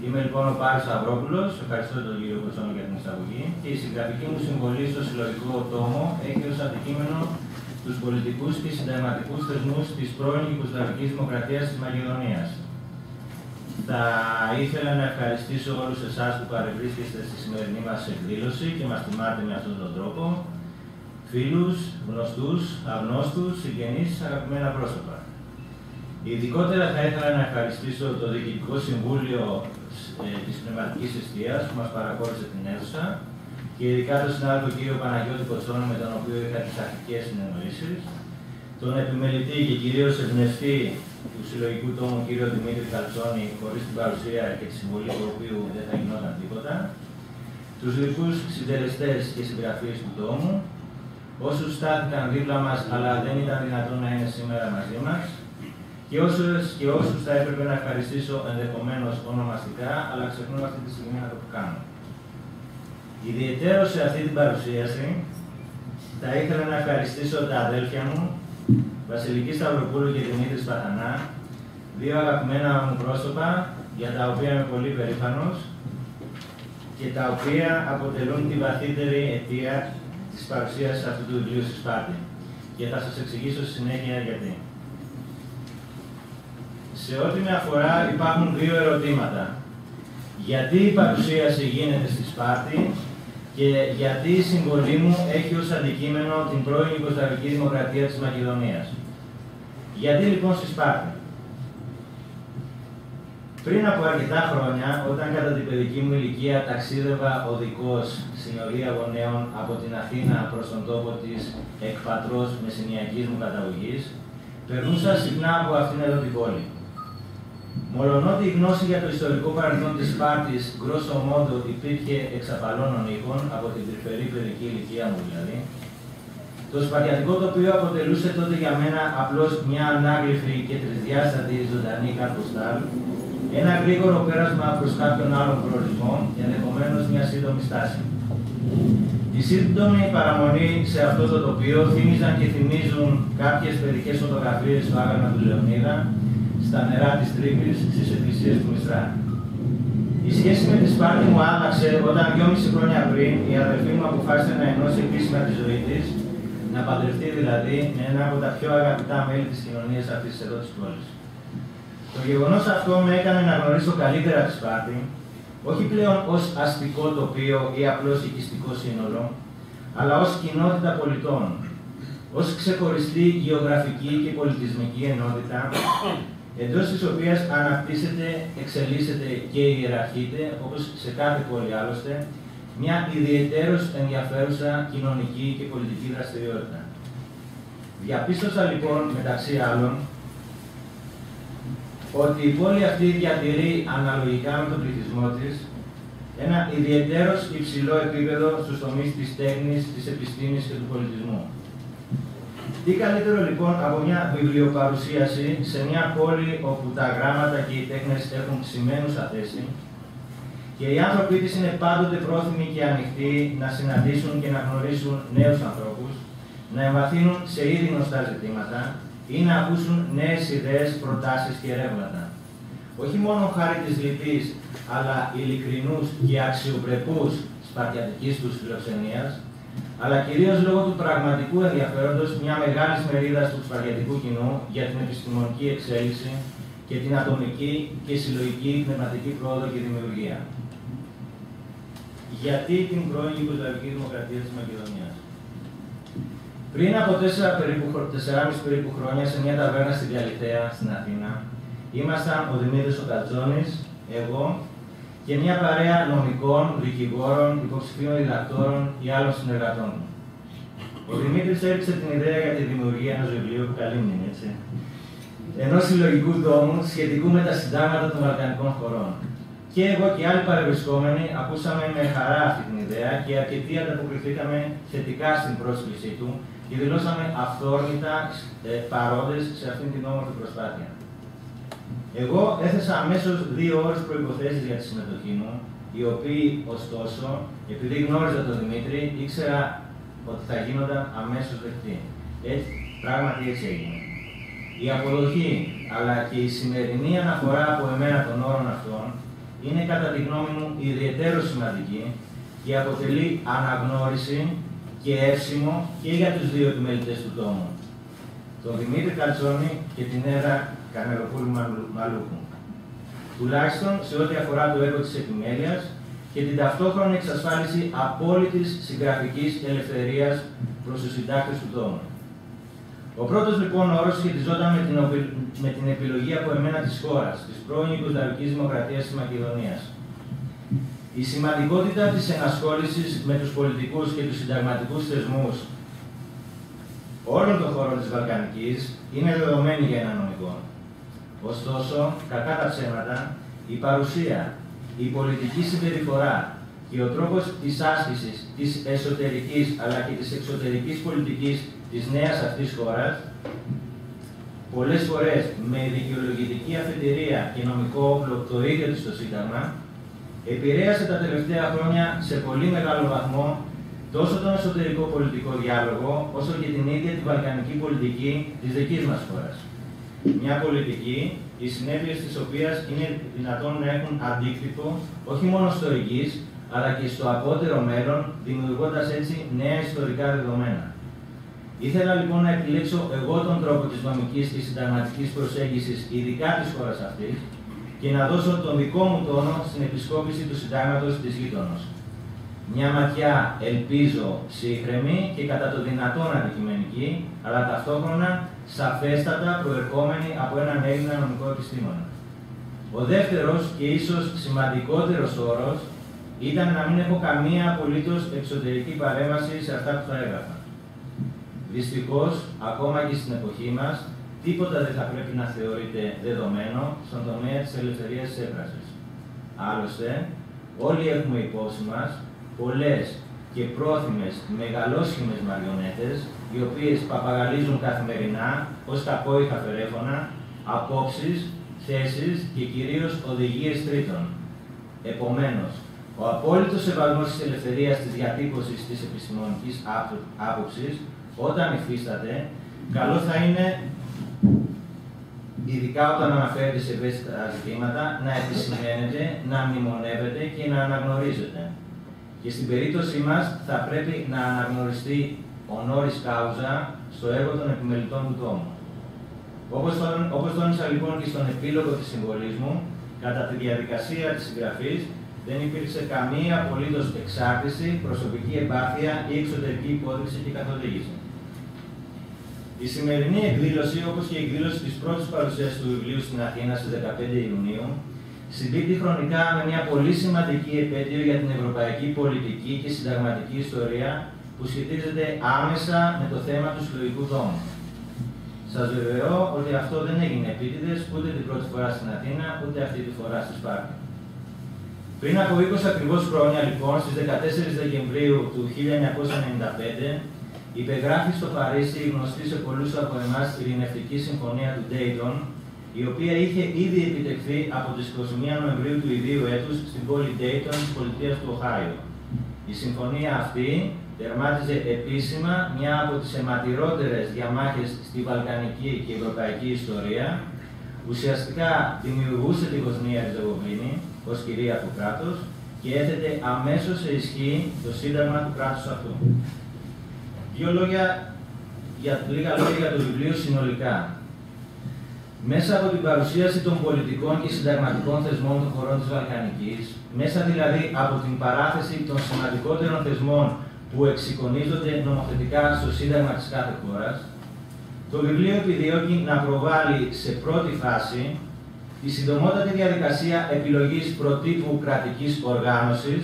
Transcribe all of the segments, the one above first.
Είμαι λοιπόν ο Πάρης Σταυρόπουλος, ευχαριστώ τον κύριο Κοτσόνη για την εισαγωγή, και η συγγραφική μου συμβολή στο συλλογικό τόμο έχει ως αντικείμενο τους πολιτικούς και συνταγματικούς θεσμούς της πρώην Ιουγκοσλαβικής Δημοκρατίας της Μακεδονίας. Θα ήθελα να ευχαριστήσω όλους εσάς που παρευρίσκεστε στη σημερινή μας εκδήλωση και μας τιμάτε με αυτόν τον τρόπο, φίλους, γνωστούς, αγνώστους, συγγενείς, αγαπημένα πρόσωπα. Ειδικότερα θα ήθελα να ευχαριστήσω το Διοικητικό Συμβούλιο της Πνευματικής Εστίας που μας παρακόρυψε την αίθουσα και ειδικά τον συνάδελφο κύριο Παναγιώτη Κοτσόνη, με τον οποίο είχα τις αρχικές συνεννοήσεις, τον επιμελητή και κυρίως εμπνευστή του συλλογικού τόμου κύριο Δημήτρη Καλτσόνη, χωρίς την παρουσία και τη συμβολή του οποίου δεν θα γινόταν τίποτα, τους λοιπούς συντελεστές και συγγραφείς του τόμου, όσους στάθηκαν δίπλα μας αλλά δεν ήταν δυνατόν να είναι σήμερα μαζί μας, και όσους θα έπρεπε να ευχαριστήσω ενδεχομένως ονομαστικά, αλλά ξεχνώ αυτή τη στιγμή να το κάνω. Ιδιαιτέρως σε αυτή την παρουσίαση θα ήθελα να ευχαριστήσω τα αδέλφια μου, Βασιλική Σταυροπούλου και Δημήτρη Σπαθανά, δύο αγαπημένα μου πρόσωπα, για τα οποία είμαι πολύ περήφανος και τα οποία αποτελούν τη βαθύτερη αιτία της παρουσίασης αυτού του βιβλίου στη Σπάρτη. Και θα σας εξηγήσω στη συνέχεια γιατί. Σε ό,τι με αφορά υπάρχουν δύο ερωτήματα. Γιατί η παρουσίαση γίνεται στη Σπάρτη και γιατί η συμβολή μου έχει ως αντικείμενο την πρώην Ιουγκοσλαβική Δημοκρατία της Μακεδονίας. Γιατί λοιπόν στη Σπάρτη? Πριν από αρκετά χρόνια, όταν κατά την παιδική μου ηλικία ταξίδευα οδικός συνοδεία γονέων από την Αθήνα προς τον τόπο της εκπατρός μεσηνιακής μου καταγωγής, περνούσα συχνά από αυτήν εδώ την πόλη. Μολονότι η γνώση για το ιστορικό παρελθόν της Σπάρτης, γκρόσο μόντο, υπήρχε εξ απαλώνων οίκων, από την τρυφερή παιδική ηλικία μου δηλαδή, το σπαρτιατικό τοπίο αποτελούσε τότε για μένα απλώς μια ανάγλυφη και τρισδιάστατη ζωντανή καρποστάλ, ένα γρήγορο πέρασμα προς κάποιον άλλον προορισμό και ενδεχομένως μια σύντομη στάση. Τη σύντομη παραμονή σε αυτό το τοπίο θύμιζαν και θυμίζουν κάποιες παιδικές φωτογραφίες στο άγαλμα του Λεωνίδα, στα νερά της Τρίπης, στις εκκλησίες του Μιστρά. Η σχέση με τη Σπάρτη μου άλλαξε όταν 2,5 χρόνια πριν η αδελφή μου αποφάσισε να ενώσει επίσημα τη ζωή της, να παντρευτεί δηλαδή με ένα από τα πιο αγαπητά μέλη της κοινωνίας αυτής εδώ της πόλης. Το γεγονός αυτό με έκανε να γνωρίσω καλύτερα τη Σπάρτη, όχι πλέον ως αστικό τοπίο ή απλώς οικιστικό σύνολο, αλλά ως κοινότητα πολιτών, ως ξεχωριστή γεωγραφική και πολιτισμική ενότητα, εντός της οποίας αναπτύσσεται, εξελίσσεται και ιεραρχείται, όπως σε κάθε πόλη άλλωστε, μια ιδιαιτέρως ενδιαφέρουσα κοινωνική και πολιτική δραστηριότητα. Διαπίστωσα λοιπόν, μεταξύ άλλων, ότι η πόλη αυτή διατηρεί αναλογικά με τον πληθυσμό της ένα ιδιαιτέρως υψηλό επίπεδο στους τομείς της τέχνης, της επιστήμης και του πολιτισμού. Τι καλύτερο λοιπόν από μια βιβλιοπαρουσίαση σε μια πόλη όπου τα γράμματα και οι τέχνες έχουν σημαίνουσα θέση και οι άνθρωποι της είναι πάντοτε πρόθυμοι και ανοιχτοί να συναντήσουν και να γνωρίσουν νέους ανθρώπους, να εμβαθύνουν σε ήδη γνωστά ζητήματα ή να ακούσουν νέες ιδέες, προτάσεις και ρεύματα. Όχι μόνο χάρη της λυπής, αλλά ειλικρινούς και αξιοπρεπούς σπαρτιατικής τους φιλοξενίας, αλλά κυρίως λόγω του πραγματικού ενδιαφέροντος μια μεγάλη μερίδα του σπαρτιατικού κοινού για την επιστημονική εξέλιξη και την ατομική και συλλογική πνευματική πρόοδο και δημιουργία. Γιατί την πρώην Ιουγκοσλαβική Δημοκρατία της Μακεδονίας? Πριν από 4,5 περίπου χρόνια, σε μια ταβέρνα στην Καλιθέα, στην Αθήνα, ήμασταν ο Δημήτρης ο Καλτσόνης, εγώ και μια παρέα νομικών, δικηγόρων, υποψηφίων διδακτόρων ή άλλων συνεργατών μου. Ο Δημήτρης έριξε την ιδέα για τη δημιουργία ενός βιβλίου, που καλή μνήμη, έτσι, ενός συλλογικού τόμου σχετικού με τα συντάγματα των Βαλκανικών χωρών. Και εγώ και άλλοι παρευρισκόμενοι ακούσαμε με χαρά αυτή την ιδέα και αρκετοί ανταποκριθήκαμε θετικά στην πρόσκλησή του και δηλώσαμε αυθόρμητα παρόντες σε αυτήν την όμορφη προσπάθεια. Εγώ έθεσα αμέσως 2 ώρες προϋποθέσεις για τη συμμετοχή μου, οι οποίοι, ωστόσο, επειδή γνώριζα τον Δημήτρη, ήξερα ότι θα γίνονταν αμέσως δεκτοί. Έτσι, πράγματι έτσι έγινε. Η αποδοχή, αλλά και η σημερινή αναφορά από εμένα των όρων αυτών, είναι κατά τη γνώμη μου ιδιαιτέρως σημαντική και αποτελεί αναγνώριση και εύσημο και για τους δύο επιμελητές του τόμου, τον Δημήτρη Καλτσόνη και την Εύα Κανελοπούλου Μαλούκου, τουλάχιστον σε ό,τι αφορά το έργο της επιμέλειας και την ταυτόχρονη εξασφάλιση απόλυτης συγγραφικής ελευθερίας προς τους συντάκτες του τόμου. Ο πρώτος λοιπόν όρος σχετιζόταν με την επιλογή από εμένα της χώρας, της πρώην Ιουγκοσλαβικής Δημοκρατίας της Μακεδονίας. Η σημαντικότητα της ενασχόλησης με τους πολιτικούς και τους συνταγματικούς θεσμούς όλων των χωρών της Βαλκανικής είναι δεδομένη για ένα νομικό. Ωστόσο, κακά τα ψέματα, η παρουσία, η πολιτική συμπεριφορά και ο τρόπος της άσκησης της εσωτερικής αλλά και της εξωτερικής πολιτικής της νέας αυτής χώρας, πολλές φορές με δικαιολογητική αφετηρία και νομικό όπλο το ίδιο της το Σύνταγμα, επηρέασε τα τελευταία χρόνια σε πολύ μεγάλο βαθμό τόσο τον εσωτερικό πολιτικό διάλογο, όσο και την ίδια τη βαλκανική πολιτική της δικής μας χώρας. Μια πολιτική, οι συνέπειες της οποίας είναι δυνατόν να έχουν αντίκτυπο όχι μόνο στο εγγύς, αλλά και στο απότερο μέλλον, δημιουργώντας έτσι νέα ιστορικά δεδομένα. Ήθελα λοιπόν να επιλέξω εγώ τον τρόπο της νομικής και συνταγματικής προσέγγισης, ειδικά της χώρας αυτής, και να δώσω τον δικό μου τόνο στην επισκόπηση του συντάγματος της γείτονος. Μια ματιά, ελπίζω, σύγχρονη και κατά το δυνατόν αντικειμενική, αλλά ταυτόχρονα σαφέστατα προερχόμενη από έναν Έλληνα νομικό επιστήμονα. Ο δεύτερος και ίσως σημαντικότερος όρος ήταν να μην έχω καμία απολύτως εξωτερική παρέμβαση σε αυτά που θα έγραφα. Δυστυχώς, ακόμα και στην εποχή μας, τίποτα δεν θα πρέπει να θεωρείται δεδομένο στον τομέα της ελευθερίας της έκφρασης. Άλλωστε, όλοι έχουμε υπόψη μας πολλές και πρόθυμες μεγαλόσχημες μαριονέτες, οι οποίες παπαγαλίζουν καθημερινά ως κακόηχα φερέφωνα, απόψεις, θέσεις και κυρίως οδηγίες τρίτων. Επομένως, ο απόλυτος σεβασμός της ελευθερίας της διατύπωσης της επιστημονικής άποψης, όταν υφίσταται, καλό θα είναι, ειδικά όταν αναφέρεται σε ευαίσθητα ζητήματα, να επισημαίνεται, να μνημονεύεται και να αναγνωρίζεται. Και στην περίπτωσή μας θα πρέπει να αναγνωριστεί honoris causa στο έργο των επιμελητών του τόμου. Όπως τόνισα λοιπόν και στον επίλογο της συμβολής μου, κατά τη διαδικασία της συγγραφής δεν υπήρξε καμία απολύτως εξάρτηση, προσωπική εμπάθεια ή εξωτερική υπόδειξη και καθοδήγηση. Η σημερινή εκδήλωση, όπως και η εκδήλωση της πρώτης παρουσίας του βιβλίου στην Αθήνα στις 15 Ιουνίου, συμπίπτει χρονικά με μια πολύ σημαντική επέτειο για την ευρωπαϊκή πολιτική και συνταγματική ιστορία που σχετίζεται άμεσα με το θέμα του συλλογικού τόμου. Σας βεβαιώ ότι αυτό δεν έγινε επίτηδες ούτε την πρώτη φορά στην Αθήνα, ούτε αυτή τη φορά στη Σπάρτη. Πριν από 20 ακριβώς χρόνια, λοιπόν, στις 14 Δεκεμβρίου του 1995, υπεγράφει στο Παρίσι η γνωστή σε πολλούς από εμάς ειρηνευτική συμφωνία του Dayton, η οποία είχε ήδη επιτευχθεί από τις 21 Νοεμβρίου του ιδίου έτους στην πόλη Dayton της πολιτείας του Οχάιο. Η συμφωνία αυτή τερμάτιζε επίσημα μια από τις αιματηρότερες διαμάχες στη βαλκανική και ευρωπαϊκή ιστορία, ουσιαστικά δημιουργούσε τη Βοσνία Ριζεγοβίνη ως κυρίαρχο κράτος και έθετε αμέσως σε ισχύ το σύνταγμα του κράτους αυτού. Λίγα λόγια για το βιβλίο συνολικά. Μέσα από την παρουσίαση των πολιτικών και συνταγματικών θεσμών των χωρών της Βαλκανικής, μέσα δηλαδή από την παράθεση των σημαντικότερων θεσμών που εξεικονίζονται νομοθετικά στο Σύνταγμα της κάθε χώρας, το βιβλίο επιδιώκει να προβάλλει σε πρώτη φάση τη συντομότατη διαδικασία επιλογής προτύπου κρατικής οργάνωσης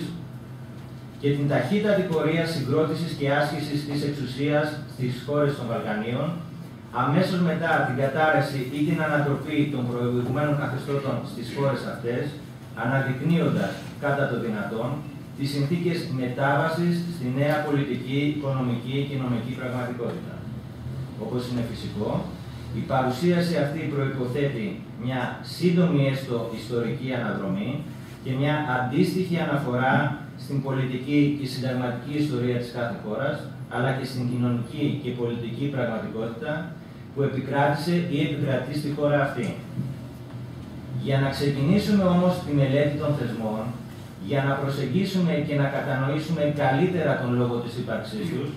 και την ταχύτατη πορεία συγκρότησης και άσκησης της εξουσίας στις χώρες των Βαλκανίων, αμέσως μετά την κατάρρευση ή την ανατροπή των προηγουμένων καθεστώτων στις χώρες αυτές, αναδεικνύοντας κατά το δυνατόν τις συνθήκες μετάβασης στη νέα πολιτική, οικονομική και νομική πραγματικότητα. Όπως είναι φυσικό, η παρουσίαση αυτή προϋποθέτει μια σύντομη έστω ιστορική αναδρομή και μια αντίστοιχη αναφορά στην πολιτική και συνταγματική ιστορία της κάθε χώρας, αλλά και στην κοινωνική και πολιτική πραγματικότητα που επικράτησε ή επικρατεί στη χώρα αυτή. Για να ξεκινήσουμε όμως τη μελέτη των θεσμών, για να προσεγγίσουμε και να κατανοήσουμε καλύτερα τον λόγο της ύπαρξής τους,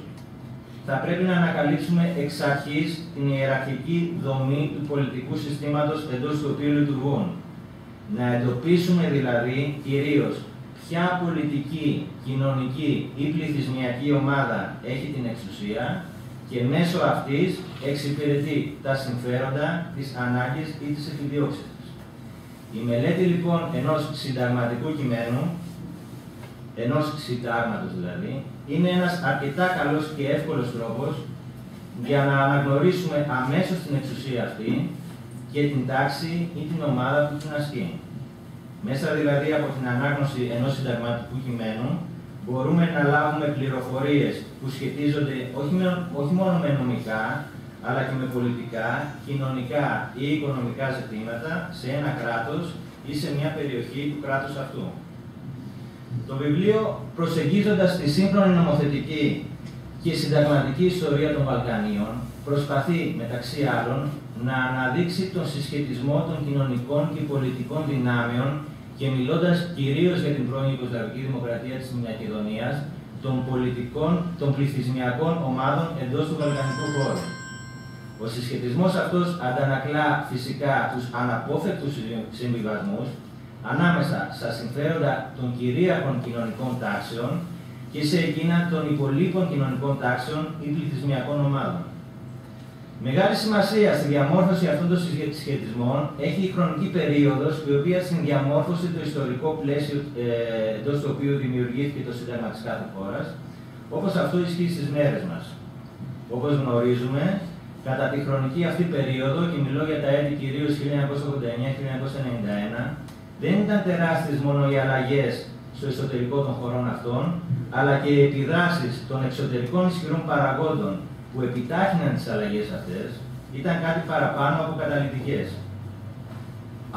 θα πρέπει να ανακαλύψουμε εξ αρχής την ιεραρχική δομή του πολιτικού συστήματος εντός του οποίου λειτουργούν. Να εντοπίσουμε δηλαδή κυρίως ποια πολιτική, κοινωνική ή πληθυσμιακή ομάδα έχει την εξουσία και μέσω αυτής εξυπηρετεί τα συμφέροντα, τις ανάγκες ή τις επιδιώξεις της. Η μελέτη λοιπόν ενός συνταγματικού κειμένου, ενός συντάγματος δηλαδή, είναι ένας αρκετά καλός και εύκολος τρόπος για να αναγνωρίσουμε αμέσως την εξουσία αυτή και την τάξη ή την ομάδα που την ασκεί. Μέσα δηλαδή από την ανάγνωση ενός συνταγματικού κειμένου μπορούμε να λάβουμε πληροφορίες που σχετίζονται όχι μόνο με νομικά, αλλά και με πολιτικά, κοινωνικά ή οικονομικά ζητήματα σε ένα κράτος ή σε μια περιοχή του κράτους αυτού. Το βιβλίο, προσεγγίζοντας τη σύγχρονη νομοθετική και συνταγματική ιστορία των Βαλκανίων, προσπαθεί, μεταξύ άλλων, να αναδείξει τον συσχετισμό των κοινωνικών και πολιτικών δυνάμεων και μιλώντας κυρίως για την πρώην Ιουγκοσλαβική Δημοκρατία της Μακεδονίας, των πληθυσμιακών ομάδων εντός του βαλκανικού χώρου. Ο συσχετισμός αυτός αντανακλά φυσικά τους αναπόφευκτους συμβιβασμούς ανάμεσα στα συμφέροντα των κυρίαρχων κοινωνικών τάξεων και σε εκείνα των υπολείπων κοινωνικών τάξεων ή πληθυσμιακών ομάδων. Μεγάλη σημασία στη διαμόρφωση αυτών των συσχετισμών έχει η χρονική περίοδος, η οποία συνδιαμόρφωσε το ιστορικό πλαίσιο εντός του οποίου δημιουργήθηκε το Σύνταγμα της κάθε χώρας, όπως αυτό ισχύει στις μέρες μας. Όπως γνωρίζουμε, κατά τη χρονική αυτή περίοδο, και μιλώ για τα έτη κυρίως 1989-1991, δεν ήταν τεράστιες μόνο οι αλλαγές στο εσωτερικό των χωρών αυτών, αλλά και οι επιδράσεις των εξωτερικών ισχυρών παραγόντων που επιτάχυναν τις αλλαγές αυτές, ήταν κάτι παραπάνω από καταλυτικές.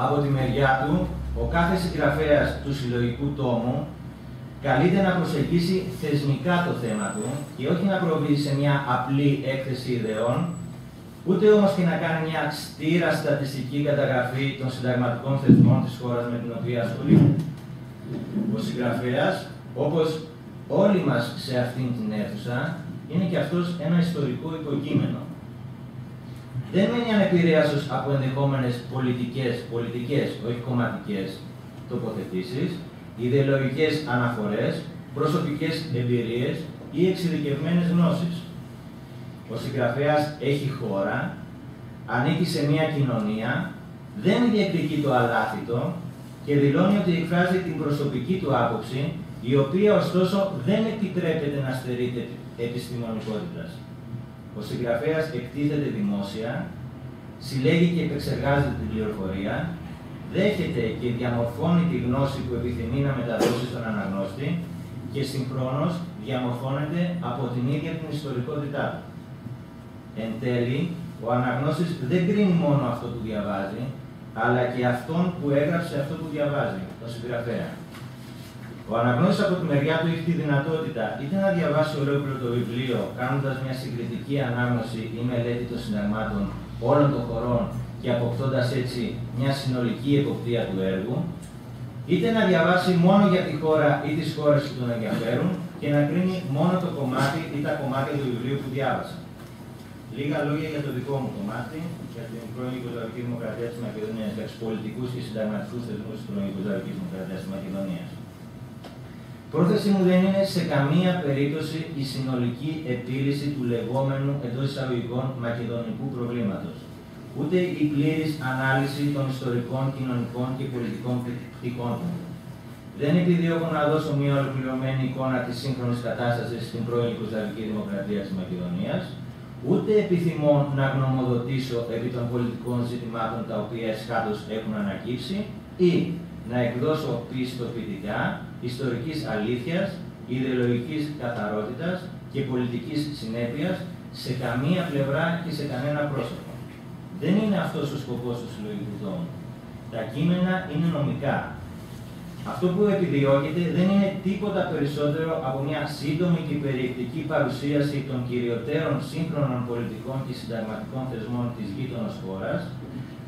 Από τη μεριά του, ο κάθε συγγραφέας του συλλογικού τόμου καλείται να προσεγγίσει θεσμικά το θέμα του και όχι να προβεί σε μια απλή έκθεση ιδεών, ούτε όμως και να κάνει μια στήρα στατιστική καταγραφή των συνταγματικών θεσμών της χώρας με την οποία ασχολείται. Ο συγγραφέας, όπως όλοι μας σε αυτήν την αίθουσα, είναι και αυτός ένα ιστορικό υποκείμενο. Δεν μένει ανεπηρέαστος από ενδεχόμενες πολιτικές, όχι κομματικές τοποθετήσεις, ιδεολογικές αναφορές, προσωπικές εμπειρίες ή εξειδικευμένες γνώσεις. Ο συγγραφέας έχει χώρα, ανήκει σε μια κοινωνία, δεν διεκδικεί το αλάθητο και δηλώνει ότι εκφράζει την προσωπική του άποψη, η οποία ωστόσο δεν επιτρέπεται να στερείται επιστημονικότητας. Ο συγγραφέας εκτίθεται δημόσια, συλλέγει και επεξεργάζεται την πληροφορία, δέχεται και διαμορφώνει τη γνώση που επιθυμεί να μεταδώσει στον αναγνώστη και συγχρόνως διαμορφώνεται από την ίδια την ιστορικότητά του. Εν τέλει, ο αναγνώστης δεν κρίνει μόνο αυτό που διαβάζει, αλλά και αυτόν που έγραψε αυτό που διαβάζει, τον συγγραφέα. Ο αναγνώστης από τη μεριά του έχει τη δυνατότητα είτε να διαβάσει ολόκληρο το βιβλίο, κάνοντας μια συγκριτική ανάγνωση ή μελέτη των συνταγμάτων όλων των χωρών και αποκτώντας έτσι μια συνολική εποπτεία του έργου, είτε να διαβάσει μόνο για τη χώρα ή τις χώρες που τον ενδιαφέρουν και να κρίνει μόνο το κομμάτι ή τα κομμάτια του βιβλίου που διάβασε. Λίγα λόγια για το δικό μου κομμάτι, για την πρώην Ιουγκοσλαβική Δημοκρατία της Μακεδονίας, για τους πολιτικούς και συνταγματικούς θεσμούς της πρώην Ιουγκοσλαβικής Δημοκρατίας της Μακεδονίας. Πρόθεση μου δεν είναι σε καμία περίπτωση η συνολική επίλυση του λεγόμενου εντός εισαγωγικών μακεδονικού προβλήματος, ούτε η πλήρης ανάλυση των ιστορικών, κοινωνικών και πολιτικών πτυχών του. Δεν επιδιώκω να δώσω μια ολοκληρωμένη εικόνα της σύγχρονης κατάστασης στην πρώην Ιουγκοσλαβική Δημοκρατία της Μακεδονίας, ούτε επιθυμώ να γνωμοδοτήσω επί των πολιτικών ζητημάτων τα οποία εσχάτως έχουν ανακύψει ή να εκδώσω πιστοποιητικά ιστορικής αλήθειας, ιδεολογικής καθαρότητας και πολιτικής συνέπειας σε καμία πλευρά και σε κανένα πρόσωπο. Δεν είναι αυτός ο σκοπός του συλλογικού τόμου. Τα κείμενα είναι νομικά. Αυτό που επιδιώκεται δεν είναι τίποτα περισσότερο από μια σύντομη και περιεκτική παρουσίαση των κυριωτέρων σύγχρονων πολιτικών και συνταγματικών θεσμών της γείτονος χώρας,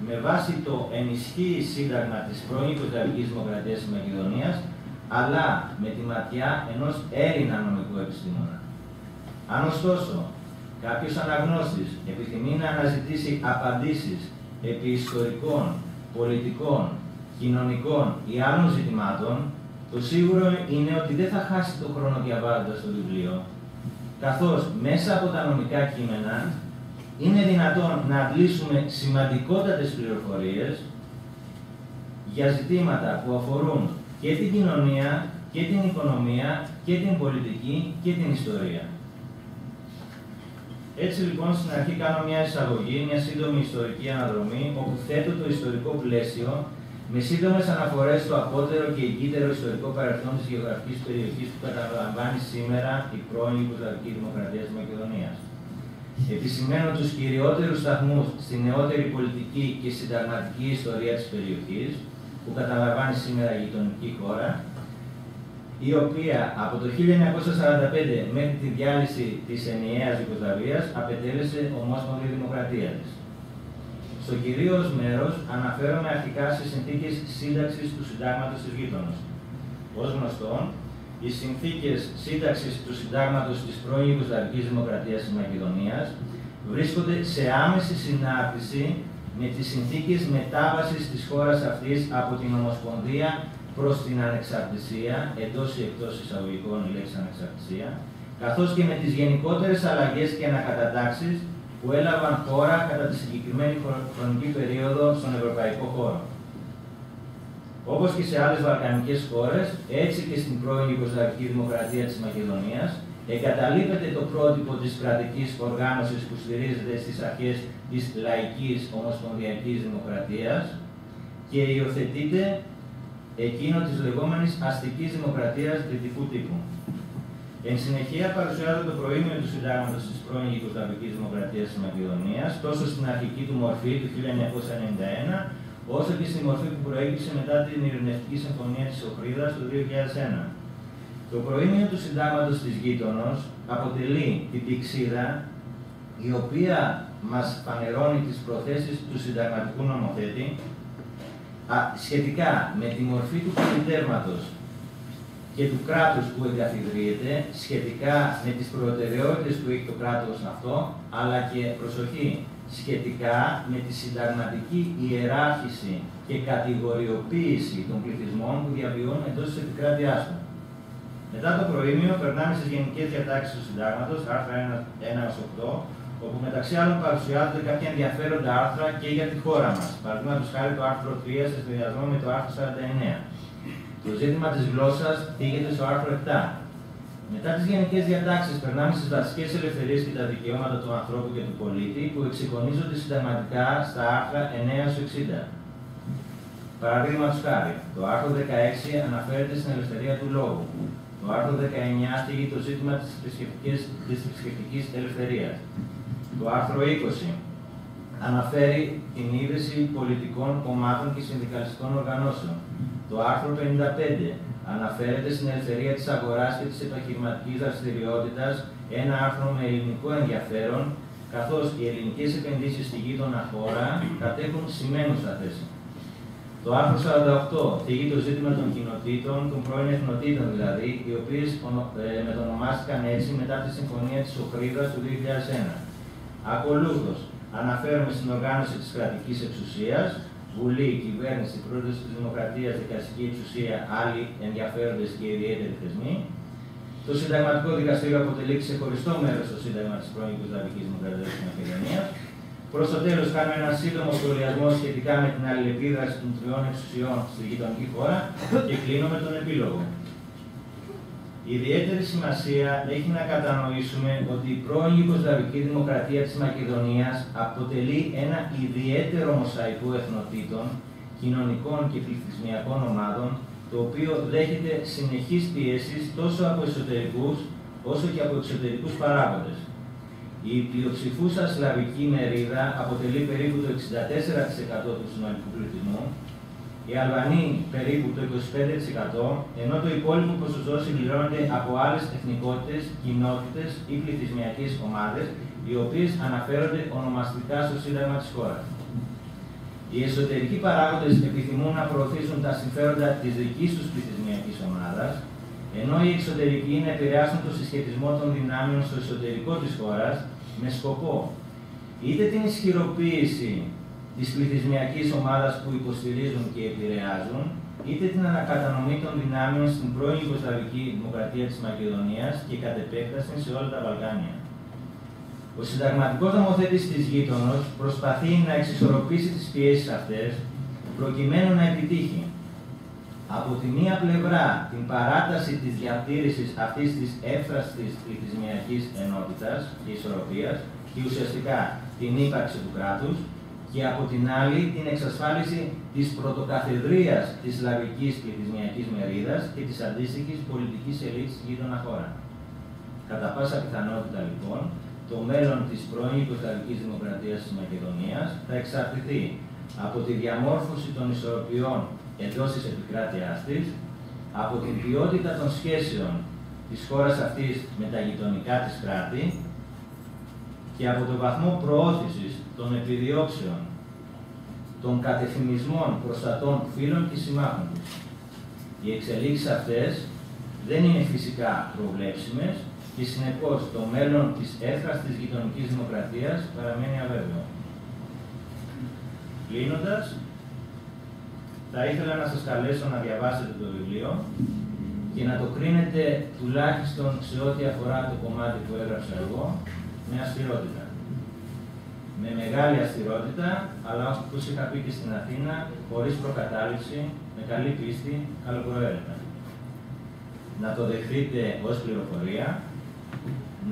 με βάση το ενισχύει σύνταγμα της πρώην Ιουγκοσλαβικής Δημοκρατίας της Μακεδονίας, αλλά με τη ματιά ενός Έλληνα νομικού επιστήμονα. Αν ωστόσο κάποιος αναγνώστης επιθυμεί να αναζητήσει απαντήσεις επί ιστορικών, πολιτικών, κοινωνικών ή άλλων ζητημάτων, το σίγουρο είναι ότι δεν θα χάσει το χρόνο διαβάζοντας το βιβλίο, καθώς μέσα από τα νομικά κείμενα είναι δυνατόν να αντλήσουμε σημαντικότατες πληροφορίες για ζητήματα που αφορούν και την κοινωνία, και την οικονομία, και την πολιτική, και την ιστορία. Έτσι λοιπόν, στην αρχή κάνω μια εισαγωγή, μια σύντομη ιστορική αναδρομή, όπου θέτω το ιστορικό πλαίσιο με σύντομες αναφορές στο απότερο και εγκύτερο ιστορικό παρελθόν της γεωγραφικής περιοχής που καταλαμβάνει σήμερα η πρώην Ιουγκοσλαβική Δημοκρατία της Μακεδονίας. Επισημαίνω τους κυριότερους σταθμούς στη νεότερη πολιτική και συνταγματική ιστορία της περιοχής, που καταλαμβάνει σήμερα η γειτονική χώρα, η οποία από το 1945 μέχρι τη διάλυση της ενιαίας Ιουγκοσλαβίας απετέλεσε ομόσπονδη δημοκρατία της. Στο κυρίως μέρος αναφέρομαι αρχικά στις συνθήκες σύνταξης του συντάγματος της γείτονος. Ως γνωστόν, οι συνθήκες σύνταξης του συντάγματος της πρώην Ιουγκοσλαβικής Δημοκρατίας της Μακεδονίας βρίσκονται σε άμεση συνάρτηση με τις συνθήκες μετάβασης της χώρας αυτής από την Ομοσπονδία προς την ανεξαρτησία, εντός ή εκτός εισαγωγικών η λέξη ανεξαρτησία, καθώς και με τις γενικότερες αλλαγές και ανακατατάξεις που έλαβαν χώρα κατά τη συγκεκριμένη χρονική περίοδο στον ευρωπαϊκό χώρο. Όπως και σε άλλες βαλκανικές χώρες, έτσι και στην πρώην Ιουγκοσλαβική Δημοκρατία της Μακεδονίας, εγκαταλείπεται το πρότυπο της κρατικής οργάνωσης που στηρίζεται στις αρχές της λαϊκής ομοσπονδιακής δημοκρατίας και υιοθετείται εκείνο της λεγόμενης αστικής δημοκρατίας δυτικού τύπου. Εν συνεχεία, παρουσιάζω το προήμιο του συντάγματος της πρώην Ιουγκοσλαβικής Δημοκρατίας της Μακεδονίας, τόσο στην αρχική του μορφή του 1991, όσο και στη μορφή που προέκυψε μετά την Ειρηνευτική Συμφωνία της Οχρίδας του 2001. Το προήμιο του συντάγματος της γείτονος αποτελεί την πηξίδα η οποία μας φανερώνει τις προθέσεις του συνταγματικού νομοθέτη σχετικά με τη μορφή του πολιτεύματος και του κράτους που εγκαθιδρύεται, σχετικά με τις προτεραιότητες που έχει το κράτος αυτό, αλλά και, προσοχή, σχετικά με τη συνταγματική ιεράρχηση και κατηγοριοποίηση των πληθυσμών που διαβιώνουν εντός της επικράτειάς του. Μετά το προήμιο, περνάμε στις γενικές διατάξεις του συντάγματος, άρθρα 1-8, όπου μεταξύ άλλων παρουσιάζονται κάποια ενδιαφέροντα άρθρα και για τη χώρα μας. Παραδείγματος χάρη το άρθρο 3 σε συνδυασμό με το άρθρο 49. Το ζήτημα της γλώσσας θίγεται στο άρθρο 7. Μετά τις γενικές διατάξεις, περνάμε στις βασικές ελευθερίες και τα δικαιώματα του ανθρώπου και του πολίτη, που εξεικονίζονται συνταγματικά στα άρθρα 9-60. Παραδείγματος χάρη, το άρθρο 16 αναφέρεται στην ελευθερία του λόγου. Το άρθρο 19 θίγει το ζήτημα της θρησκευτικής ελευθερίας. Το άρθρο 20 αναφέρει την ίδρυση πολιτικών κομμάτων και συνδικαλιστικών οργανώσεων. Το άρθρο 55 αναφέρεται στην ελευθερία της αγοράς και της επιχειρηματικής δραστηριότητας, ένα άρθρο με ελληνικό ενδιαφέρον, καθώς οι ελληνικές επενδύσεις στη γείτονα χώρα κατέχουν σημαίνουσα θέση. Το άρθρο 48 θίγει το ζήτημα των κοινοτήτων, των πρώην εθνοτήτων δηλαδή, οι οποίες μετονομάστηκαν έτσι μετά τη Συμφωνία της Οχρίδας του 2001. Ακολούθως, αναφέρομαι στην οργάνωση της κρατικής εξουσίας, Βουλή, κυβέρνηση, πρόεδρος της Δημοκρατίας, δικαστική εξουσία, άλλοι ενδιαφέροντες και ιδιαίτεροι θεσμοί. Το Συνταγματικό Δικαστήριο αποτελεί ξεχωριστό μέρος στο Σύνταγμα της πρώην Ιουγκοσλαβικής Δημοκρατίας της Μακεδονίας. Προς το τέλος, κάνουμε ένα σύντομο σχολιασμό σχετικά με την αλληλεπίδραση των τριών εξουσιών στη γειτονική χώρα και κλείνω με τον επίλογο. Ιδιαίτερη σημασία έχει να κατανοήσουμε ότι η πρώην Ιουγκοσλαβική Δημοκρατία της Μακεδονίας αποτελεί ένα ιδιαίτερο μοσαϊκό εθνοτήτων, κοινωνικών και πληθυσμιακών ομάδων, το οποίο δέχεται συνεχείς πιέσεις τόσο από εσωτερικούς όσο και από εξωτερικούς παράγοντες. Η πλειοψηφούσα σλαβική μερίδα αποτελεί περίπου το 64% του συνολικού πληθυσμού, οι Αλβανοί περίπου το 25%, ενώ το υπόλοιπο ποσοστό συμπληρώνεται από άλλες εθνικότητες, κοινότητες ή πληθυσμιακές ομάδες, οι οποίες αναφέρονται ονομαστικά στο Σύνταγμα της χώρας. Οι εσωτερικοί παράγοντες επιθυμούν να προωθήσουν τα συμφέροντα της δικής τους πληθυσμιακής ομάδας, ενώ οι εξωτερικοί να επηρεάσουν το συσχετισμό των δυνάμεων στο εσωτερικό της χώρας με σκοπό είτε την ισχυροποίηση της πληθυσμιακής ομάδας που υποστηρίζουν και επηρεάζουν, είτε την ανακατανομή των δυνάμεων στην πρώην Ιουγκοσλαβική Δημοκρατία της Μακεδονίας και κατ' επέκταση σε όλα τα Βαλκάνια. Ο συνταγματικός νομοθέτης της γείτονος προσπαθεί να εξισορροπήσει τις πιέσεις αυτές, προκειμένου να επιτύχει από τη μία πλευρά την παράταση της διατήρησης αυτής της εύθραστης πληθυσμιακής ενότητας και ισορροπίας και ουσιαστικά την ύπαρξη του κράτους, και από την άλλη την εξασφάλιση της πρωτοκαθεδρίας της σλαβικής πληθυσμιακής μερίδας και της αντίστοιχης πολιτικής ελίτ στη γείτονα χώρα. Κατά πάσα πιθανότητα, λοιπόν, το μέλλον της πρώην Ιουγκοσλαβικής Δημοκρατίας της Μακεδονίας θα εξαρτηθεί από τη διαμόρφωση των ισορροπιών εντός της επικράτειάς της, από την ποιότητα των σχέσεων της χώρας αυτής με τα γειτονικά της κράτη και από τον βαθμό προώθησης των επιδιώξεων των κατευθυνισμών προστατών φίλων και συμμάχων της. Οι εξελίξεις αυτές δεν είναι φυσικά προβλέψιμες και συνεπώς το μέλλον της εύθραστης γειτονικής δημοκρατίας παραμένει αβέβαιο. Κλείνοντας, θα ήθελα να σας καλέσω να διαβάσετε το βιβλίο και να το κρίνετε τουλάχιστον σε ό,τι αφορά το κομμάτι που έγραψα εγώ, με αυστηρότητα. Με μεγάλη αυστηρότητα, αλλά όπως είχα πει και στην Αθήνα, χωρίς προκατάληψη, με καλή πίστη, καλοπροαίρετα. Να το δεχτείτε ως πληροφορία,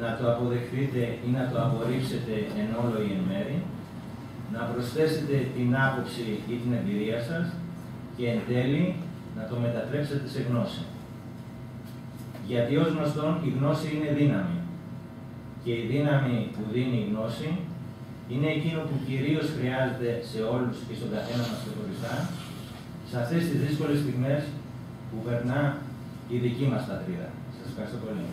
να το αποδεχτείτε ή να το απορρίψετε εν όλο ή εν μέρη, να προσθέσετε την άποψη ή την εμπειρία σας και εν τέλει να το μετατρέψετε σε γνώση. Γιατί ως γνωστόν η γνώση είναι δύναμη και η δύναμη που δίνει η γνώση είναι εκείνο που κυρίως χρειάζεται σε όλους και στον καθένα μας ξεχωριστά σε αυτές τις δύσκολες στιγμές που περνά η δική μας πατρίδα. Σας ευχαριστώ πολύ.